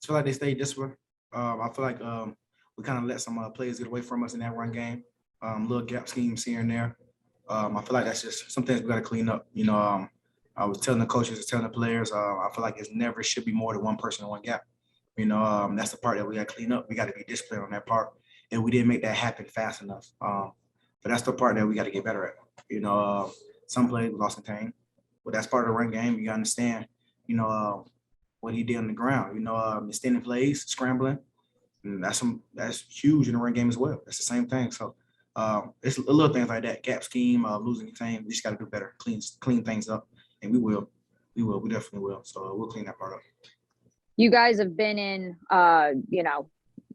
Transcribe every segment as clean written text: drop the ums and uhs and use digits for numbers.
feel like they stayed disciplined. I feel like we kind of let some players get away from us in that run game. Little gap schemes here and there. I feel like that's just some things we got to clean up. I was telling the coaches, telling the players, I feel like it never should be more than one person in one gap. That's the part that we got to clean up. We got to be disciplined on that part, and we didn't make that happen fast enough. But that's the part that we got to get better at. Some plays we lost contain, but that's part of the run game. You got to understand, what he did on the ground. Extending plays, scrambling, and that's huge in the run game as well. That's the same thing. So it's little things like that, gap scheme, losing team. We just got to do better, clean things up, and we will. We definitely will. So we'll clean that part up. You guys have been in,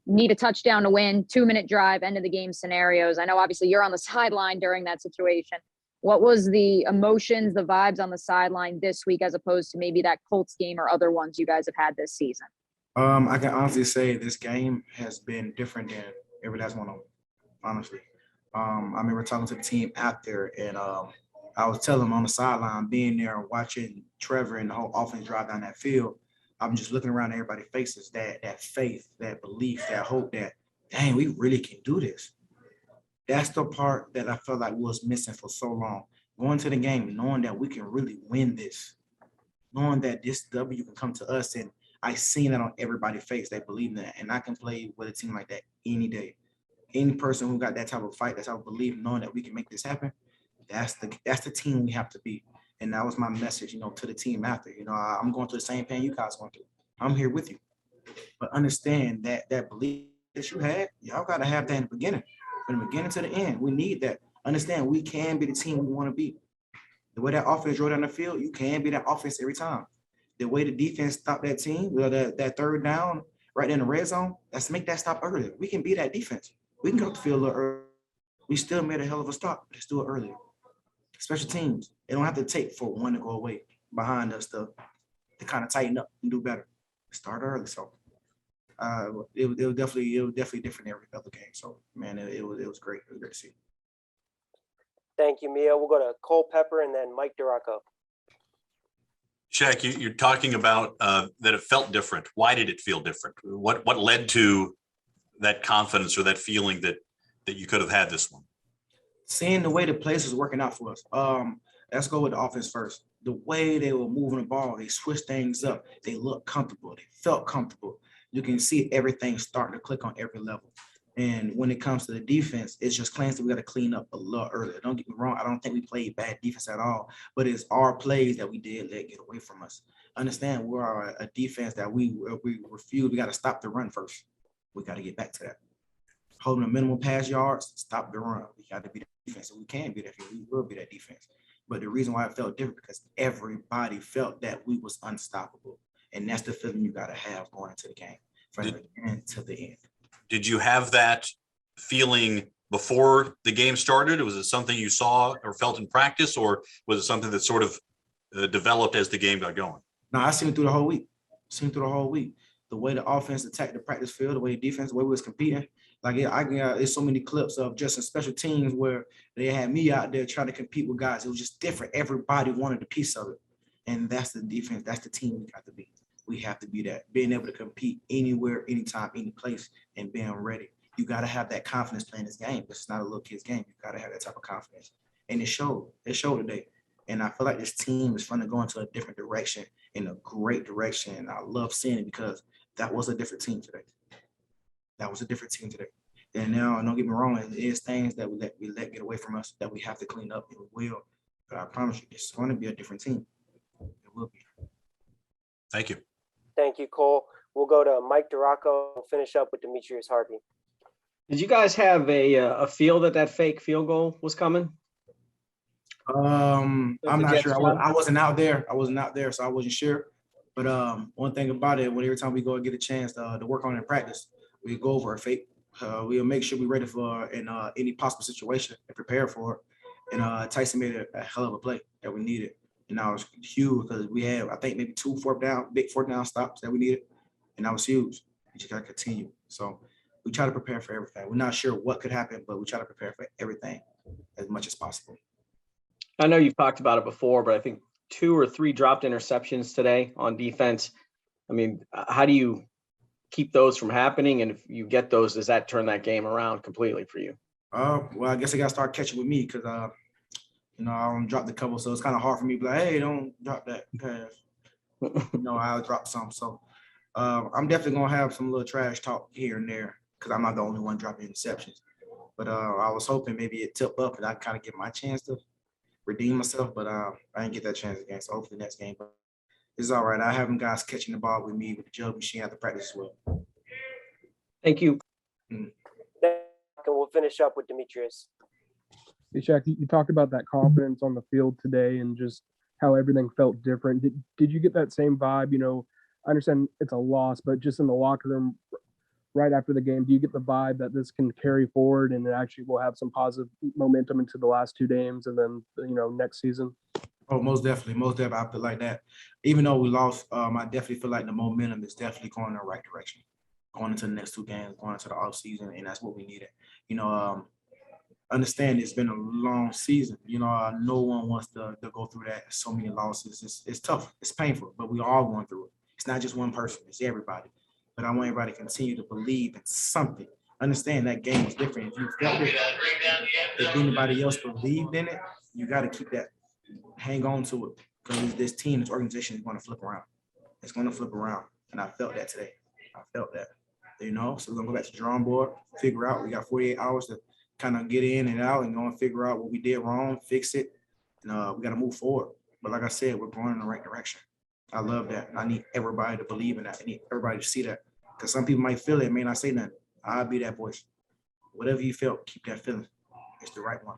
need a touchdown to win, 2-minute drive, end of the game scenarios. I know obviously you're on the sideline during that situation. What was the emotions, the vibes on the sideline this week as opposed to maybe that Colts game or other ones you guys have had this season? I can honestly say this game has been different than every last one of them, honestly. I remember talking to the team after, and I was telling them on the sideline, being there and watching Trevor and the whole offense drive down that field, I'm just looking around at everybody's faces, that faith, that belief, that hope that, dang, we really can do this. That's the part that I felt like was missing for so long. Going to the game, knowing that we can really win this, knowing that this W can come to us, and I seen that on everybody's face. They believe in that, and I can play with a team like that any day. Any person who got that type of fight, that type of belief, knowing that we can make this happen, that's the team we have to be. And that was my message, to the team after. I'm going through the same pain you guys going through. I'm here with you, but understand that belief that you had, y'all got to have that in the beginning. From the beginning to the end, we need that. Understand, we can be the team we want to be. The way that offense drove down the field, you can be that offense every time. The way the defense stopped that team, that third down right in the red zone, let's make that stop earlier. We can be that defense. We can go to the field a little early. We still made a hell of a stop. Let's do it earlier. Special teams, they don't have to take for one to go away behind us to kind of tighten up and do better. Start early. So it was definitely different every other game. So man, it was great. It was great to see. Thank you, Mia. We'll go to Cole Pepper and then Mike Duraco. Shaq, you're talking about that it felt different. Why did it feel different? What led to that confidence or that feeling that you could have had this one? Seeing the way the plays was working out for us. Let's go with the offense first. The way they were moving the ball, they switched things up. They looked comfortable. They felt comfortable. You can see everything starting to click on every level. And when it comes to the defense, it's just claims that we got to clean up a little earlier. Don't get me wrong. I don't think we played bad defense at all, but it's our plays that we did let get away from us. Understand, we're a defense that we refuse. We got to stop the run first. We got to get back to that. Holding a minimum pass yards, stop the run. We got to be the defense. So we can be that. We will be that defense. But the reason why it felt different because everybody felt that we was unstoppable. And that's the feeling you got to have going into the game from the beginning to the end. Did you have that feeling before the game started? Was it something you saw or felt in practice, or was it something that sort of developed as the game got going? No, I seen it through the whole week. The way the offense attacked the practice field, the way the defense, the way we was competing. Like, there's so many clips of just in special teams where they had me out there trying to compete with guys. It was just different. Everybody wanted a piece of it. And that's the defense. That's the team we got to be. We have to be that. Being able to compete anywhere, anytime, any place, and being ready. You got to have that confidence playing this game. This is not a little kid's game. You got to have that type of confidence. And it showed. It showed today. And I feel like this team is going to go into a different direction, in a great direction. And I love seeing it because that was a different team today. And now, don't get me wrong, it is things that we let get away from us that we have to clean up, and we will. But I promise you, it's going to be a different team. It will be. Thank you. Thank you, Cole. We'll go to Mike Duraco and finish up with Demetrius Harvey. Did you guys have a feel that fake field goal was coming? I'm not sure. I wasn't out there. So I wasn't sure. But one thing about it, every time we go and get a chance to work on it in practice, we go over a fake. We'll make sure we're ready for any possible situation and prepare for it. And Tyson made a hell of a play that we needed. And that was huge because we had, I think, maybe big fourth down stops that we needed. And that was huge. We just got to continue. So we try to prepare for everything. We're not sure what could happen, but we try to prepare for everything as much as possible. I know you've talked about it before, but I think 2 or 3 dropped interceptions today on defense. I mean, how do you keep those from happening? And if you get those, does that turn that game around completely for you? Well, I guess they got to start catching with me because, you know, I don't drop the couple, so it's kind of hard for me to be like, hey, don't drop that pass. You know, I'll drop some. So I'm definitely going to have some little trash talk here and there because I'm not the only one dropping interceptions. But I was hoping maybe it tip up and I kind of get my chance to redeem myself, but I didn't get that chance again. So hopefully next game. But it's all right. I have them guys catching the ball with me with the jug machine after practice as well. Thank you. And we'll finish up with Demetrius. Hey, Shaq, you talked about that confidence on the field today and just how everything felt different. Did you get that same vibe? You know, I understand it's a loss, but just in the locker room right after the game, do you get the vibe that this can carry forward and it actually will have some positive momentum into the last 2 games and then, you know, next season? Oh, most definitely. Most definitely. I feel like that. Even though we lost, I definitely feel like the momentum is definitely going in the right direction. Going into the next 2 games, going into the off season, and that's what we needed. You know, understand it's been a long season. You know, no one wants to go through that. So many losses. It's tough. It's painful, but we all going through it. It's not just one person. It's everybody. But I want everybody to continue to believe in something. Understand that game is different. If you felt it, if anybody else believed in it, you got to keep that. Hang on to it because this team, this organization is going to flip around. It's going to flip around. And I felt that today. I felt that. You know, so we're going to go back to the drawing board, figure out. We got 48 hours to kind of get in and out and go and figure out what we did wrong, fix it. And we got to move forward. But like I said, we're going in the right direction. I love that. I need everybody to believe in that. I need everybody to see that. Because some people might feel it, may not say nothing. I'll be that voice. Whatever you felt, keep that feeling. It's the right one.